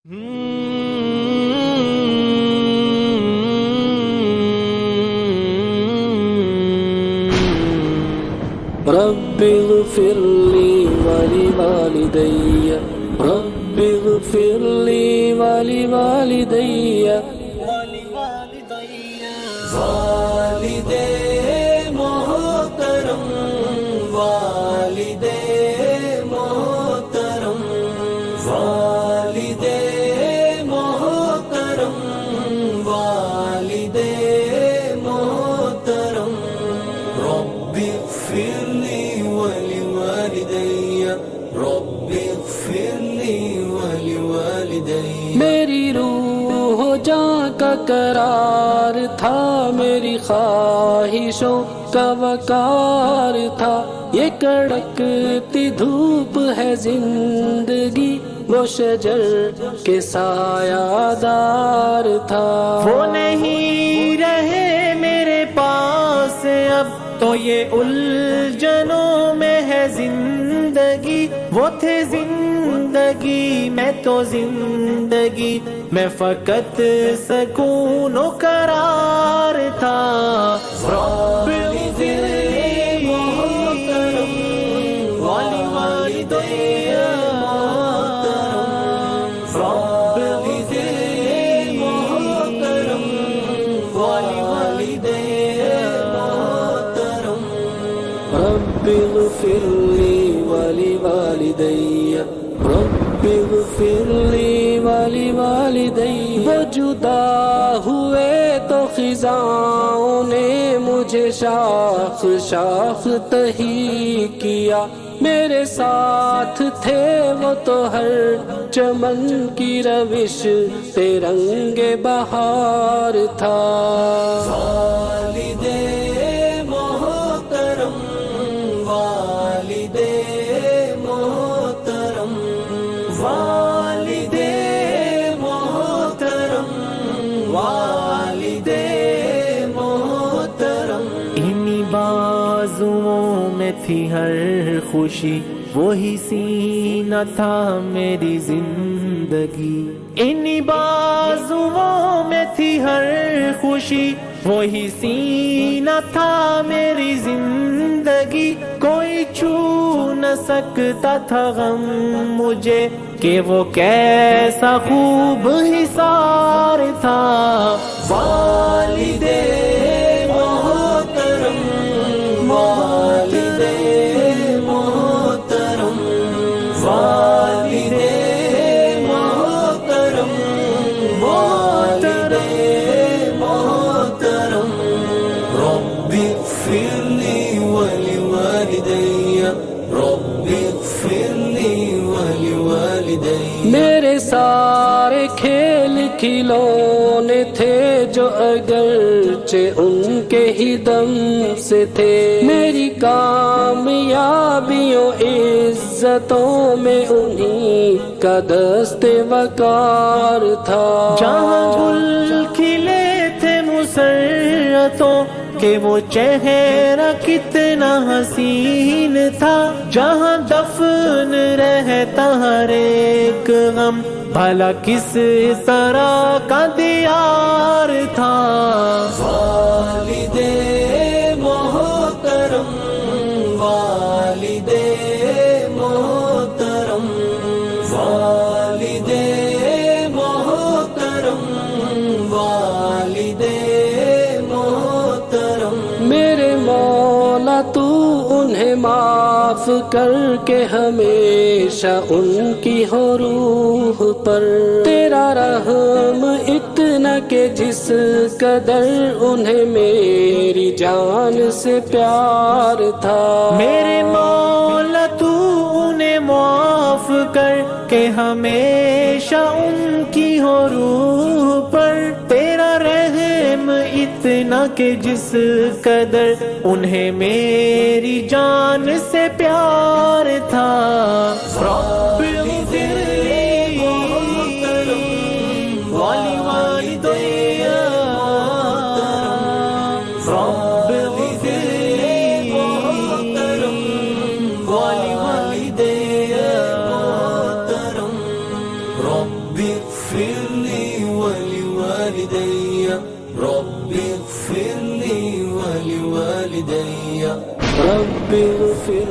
رب اغفر لي ولوالدي رب اغفر لي ولوالدي والد محترم والد محترم والد محترم والد محترم رب اغفر لي ولوالدي رب اغفر لي ولوالدي میری روح جاں کا قرار تھا، میری خواہشوں کا وقار تھا، یہ کڑکتی دھوپ ہے زندگی، وہ شجر کے سایہ دار تھا۔ وہ نہیں رہے میرے پاس اب تو یہ الجھنوں میں ہے زندگی، وہ تھے زندگی میں تو زندگی میں فقط سکون و قرار تھا۔ رب اغفر لي ولوالدي رب اغفر لي ولوالدي رب اغفر لي ولوالدي رب اغفر لي ولوالدي وہ جدا ہوئے تو خزاؤں نے مجھے شاخ شاخ تہی کیا، میرے ساتھ تھے وہ تو ہر چمن کی روش پہ رنگ بہار تھا۔ والد محترم والد محترم والد محترم والد محترم انہی بازوؤں میں تھی ہر خوشی، وہی سینہ تھا میری زندگی، انہی بازوؤں میں تھی ہر خوشی، وہی سینہ تھا میری زندگی، کوئی چھو نہ سکتا تھا غم مجھے کہ وہ کیسا خوب حصار تھا۔ والد محترم والد محترم والد محترم والد محترم رب اغفر لي ولوالدي رب اغفر لي ولوالدي میرے سارے کھیل کھلونے تھے جو اگرچہ ان کے ہی دم سے تھے، میری کامیابیوں عزتوں میں انہی کا دست وقار تھا۔ جہاں گل کھلے تھے مسرتوں کہ وہ چہرہ کتنا حسین تھا، جہاں دفن رہتا ہر ایک غم بھلا کس طرح کا دیار تھا۔ والد محترم والد محترم والد محترم والد محترم میرے مولا تو انہیں معاف کر کے ہمیشہ ان کی ہو روح پر، تیرا رحم اتنا کہ جس قدر انہیں میری جان سے پیار تھا۔ میرے مولا تو انہیں معاف کر کہ ہمیشہ ان کی ہو روح پر، تیرا رحم اتنا کہ جس قدر انہیں میری جان سے پیار تھا۔ رب اغفر لي ولوالدي رب اغفر لي ولوالدي رب اغفر لي ولوالدي رب اغفر لي ولوالدي رب اغفر